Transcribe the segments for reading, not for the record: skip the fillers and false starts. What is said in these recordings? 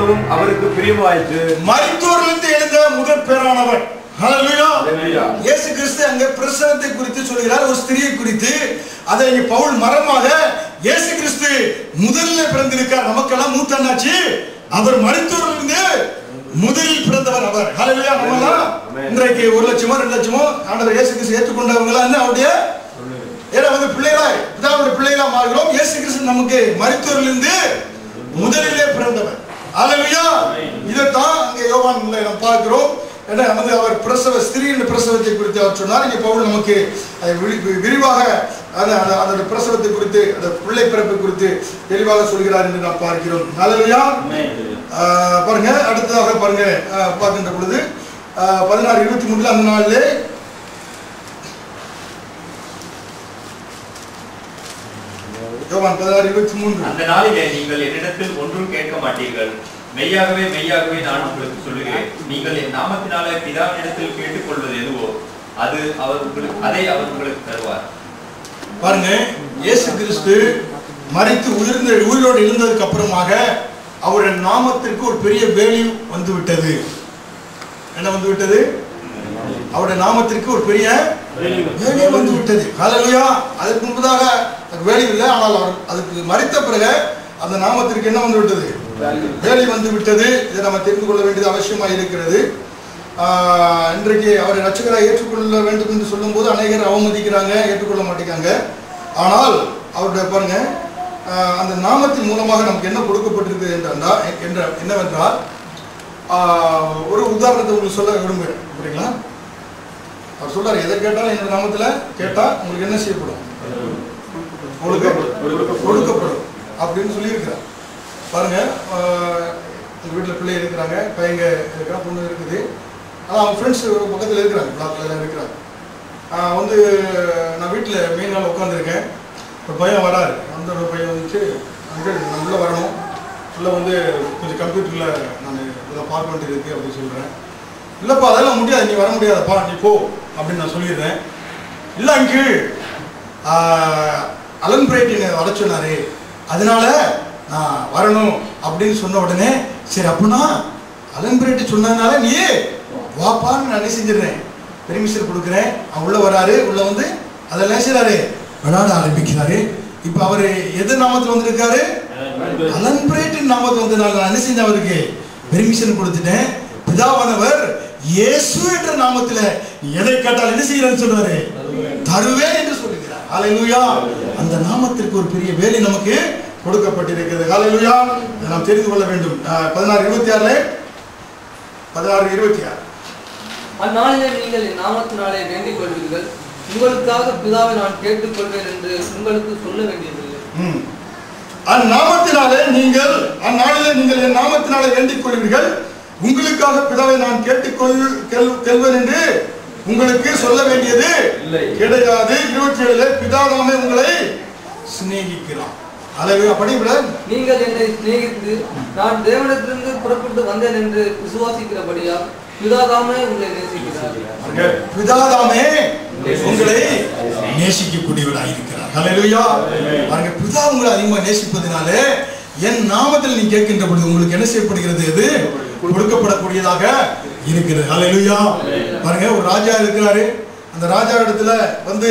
அவ்வளவும் அவருக்கு பிரியமாயிற்று. மரித்தோரிலிருந்து எழுந்த முதற் பேரானவர். ஹல்லேலூயா. இயேசு கிறிஸ்து அங்கே பிரசவத்தை குறித்து சொல்கிறார், ஒரு ஸ்திரியை குறித்து. அதை இங்கே பவுல் மரமாக இயேசு கிறிஸ்து முதல்ல பிறந்திருக்கார். நமக்கெல்லாம் மூத்தண்ணாச்சு. அவர் மரித்தோரிலிருந்து முதலில் பிறந்தவர் அவர். ஹல்லேலூயா. நம்மலாம் இன்றைக்கு 1 லட்சமோ 2 லட்சமோ ஆண்டவர் இயேசு கிறிஸ்து ஏற்றுக்கொண்டவங்களா என்ன அவருடைய பிள்ளைகளாய் பிதாவுடைய பிள்ளைகளா மாறுகிறோம். இயேசு கிறிஸ்து நமக்கு மரித்தோரிலிருந்து முதலிலே பிறந்தவர். ஹல்லேலூயா. இதைத்தான் அங்கே யோவான் நாம் பார்க்கிறோம். அவர் பிரசவ ஸ்திரீயின் பிரசவத்தை குறித்து அவர் சொன்னார். இங்கே பவுல் நமக்கு விரிவாக அந்த பிரசவத்தை குறித்து அந்த பிள்ளை பிறப்பை குறித்து தெளிவாக சொல்கிறார் என்று நாம் பார்க்கிறோம். ஹல்லேலூயா. பாருங்க, அடுத்ததாக பாருங்க பார்க்கின்ற பொழுது 16:23 அந்த நாளிலே யோவான் 16:23 அந்த நாளிலே நீங்கள் என்னிடத்தில் ஒன்றும் கேட்க மாட்டீர்கள். மெய்யாகவே மெய்யாகவே நான் உங்களுக்கு சொல்லுகிறேன், நீங்கள் என் நாமத்தினாலே பிதாவினிடத்தில் கேட்டுக்கொள்வது எதுவோ அதை அவர் உங்களுக்கு தருவார். பாருங்க, இயேசு கிறிஸ்து மரித்து உயிரோடு இருந்ததுக்கு அப்புறமாக அவருடைய நாமத்திற்கு ஒரு பெரிய வேல்யூ வந்து விட்டது. என்ன வந்து விட்டது? அவருடைய நாமத்திற்கு ஒரு பெரிய வேல்யூ வந்து விட்டது. ஹல்லேலூயா. அதுக்கு முன்பதாக வேல்யூ இல்லை, ஆனால் அவர் அதுக்கு மரித்த பிறகு அந்த நாமத்திற்கு என்ன வந்து விட்டது? வேல்யூ வந்து விட்டது. இதை நம்ம தெரிந்து கொள்ள வேண்டியது அவசியமாக இருக்கிறது. இன்றைக்கு அவரை ரட்சகராக ஏற்றுக்கொள்ள வேண்டும் என்று சொல்லும் போது அநேகர் அவமதிக்கிறாங்க, ஏற்றுக்கொள்ள மாட்டேங்காங்க. ஆனால் அவருடைய பாருங்க, அந்த நாமத்தின் மூலமாக நமக்கு என்ன கொடுக்கப்பட்டிருக்கு என்னவென்றால், ஒரு உதாரணத்தை உங்களுக்கு சொல்ல விரும்புகிறேன். புரியுங்களா? அவர் சொல்றாரு, எதை கேட்டாலும் என்னோட நாமத்துல கேட்டா உங்களுக்கு என்ன செய்யப்படும்? உங்களுக்கு கொடுக்கப்படும் அப்படின்னு சொல்லி இருக்கிறார். பாருங்க, எங்கள் வீட்டில் பிள்ளை இருக்கிறாங்க, பையங்க இருக்கிறா, பொண்ணு இருக்குது. ஆனால் அவங்க ஃப்ரெண்ட்ஸ் பக்கத்தில் இருக்கிறாங்க, பிளாக்ல எல்லாம் இருக்கிறாங்க. வந்து நான் வீட்டில் மெயின் நாள் உட்காந்துருக்கேன். ஒரு பையன் வராரு. அந்த பையன் வந்துச்சு, நான் உள்ளே வரணும், உள்ளே வந்து கொஞ்சம் கம்ப்யூட்டரில் நான் இதெல்லாம் பார்க்க வேண்டியது இருக்குது அப்படின்னு சொல்கிறேன். இல்லைப்பா அதெல்லாம் முடியாது, நீ வர முடியாதப்பா, நீ போ அப்படின்னு நான் சொல்லிடுறேன். இல்லை அங்கிள், அலன் பிரைட் என்னை வர சொன்னார், அதனால நான் வரணும் அப்படின்னு சொன்ன உடனே, சரி அப்படின்னா அலன் பிரைட் சொன்னதுனால நீ வாப்பான்னு நான் என்ன செஞ்சிடறேன், பெர்மிஷன் கொடுக்குறேன். அவன் உள்ளே வராரு. உள்ளே வந்து அதெல்லாம் செய்கிறாரு, விளையாட ஆரம்பிக்கிறாரு. இப்போ அவர் எது நாமத்தில் வந்திருக்காரு? அலன் பிரைட்டின் நாமத்தில் வந்ததுனால நான் என்ன செஞ்சேன், அவருக்கு பெர்மிஷன் கொடுத்துட்டேன். பிதாவானவர் இயேசு என்ற நாமத்தில் எதை கேட்டால் என்ன செய்யறேன்னு சொல்றாரு, தருவேன் என்று சொல்லுகிறார். ஹல்லேலூயா. அந்த நாமத்திற்கு ஒரு பெரிய வேலை நமக்கு கொடுக்கப்பட்டிருக்கிறது. ஹல்லேலூயா. நாம் தெரிந்து கொள்ள வேண்டும். 16:26 அந்நாளிலே நீங்கள் என் நாமத்தினாலே வேண்டிக் கொள்வீர்கள், உங்களுக்காக பிதாவை நான் கேட்டுக்கொள்வேன் என்று உங்களுக்கு சொல்ல வேண்டியதில்லை. அந்நாளிலே நீங்கள் என் நாமத்தினாலே வேண்டிக் கொள்வீர்கள், உங்களுக்காக பிதாவை நான் கேட்டுக்கொள்வேன் என்று உங்களுக்கு சொல்ல வேண்டியது கிடையாது. 27 பிதாதாமே உங்களை சிநேகிக்கிறான். நீங்கள் என்னை சிநேகித்து நான் தேவனிடத்திலிருந்து புறப்பட்டு வந்தேன் என்று விசுவாசிக்கிறபடியா பிதாதாமே உங்களை நேசிக்கிறார். பிதாதாமே உங்களை நேசிக்கக்கூடியவராக இருக்கிறார். ஹல்லேலூயா. பாருங்க, பிதா உங்களை அதிகமாக நேசிப்பதனாலே என் நாமத்தில் நீ கேட்கின்ற பொழுது உங்களுக்கு என்ன செய்யப்படுகிறது, எது கொடுக்கப்படக்கூடியதாக இருக்கிறது. ஹல்லேலூயா. பாருங்க, ஒரு ராஜா இருக்கிறாரு. அந்த ராஜா இடத்துல வந்து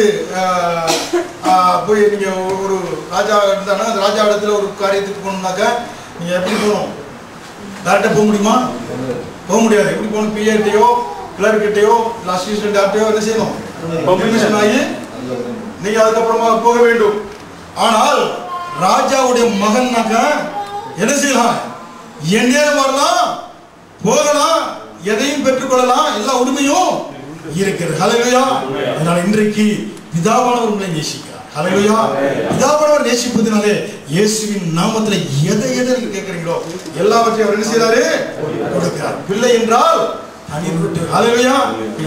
போய் நீங்க ஒரு ராஜா இருந்தானா அந்த ராஜா இடத்துல ஒரு காரியத்துக்கு போகணும்னாக்கா நீங்க எப்படி போகணும்? டேரக்டா போக முடியுமா? போக முடியாது. எப்படி போகணும்? பிஏட்டையோ கிளர்கிட்டையோ அசிஸ்டன்ட் ஆட்டையோ என்ன செய்யணும்? பெர்மிஷன் ஆகி நீங்க அதுக்கப்புறமா போக வேண்டும். ஆனால் ராஜாவுடைய மகன்னாக்கா என்ன செய்யலாம்? என்ன வரலாம், போகலாம், எதையும் பெற்றுக்கொள்ளலாம், எல்லா உரிமையும் இருக்கிறது. ஹல்லேலூயா. அதனால இன்றைக்கு பிதாவானவர் உங்களை நேசிக்கிறார். ஹல்லேலூயா. பிதாவானவர் நேசிப்பதனாலே இயேசுவின் நாமத்துல எதை கேட்கிறீங்களோ எல்லாவற்றையும் அவர் என்ன செய்யறாரு? கொடுக்கிறார். பிள்ளை என்றால் அனிருட்டு. ஹல்லேலூயா.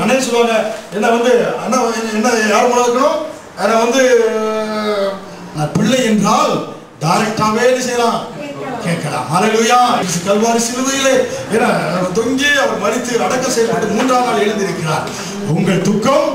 அண்ணே சொல்லுவாங்க, என்ன வந்து அண்ணா என்ன யார் மூலம் இருக்கணும்? அதை வந்து பிள்ளை என்றால் டைரக்டாவே என்ன செய்யலாம், கேட்கலாம். ஹல்லேலூயா. கல்வாரி சிலுவையிலே தொங்கி அவர் மரித்து அடக்கம் செய்யப்பட்டு 3ஆம் நாள் எழுந்திருக்கிறார். உங்கள் துக்கம்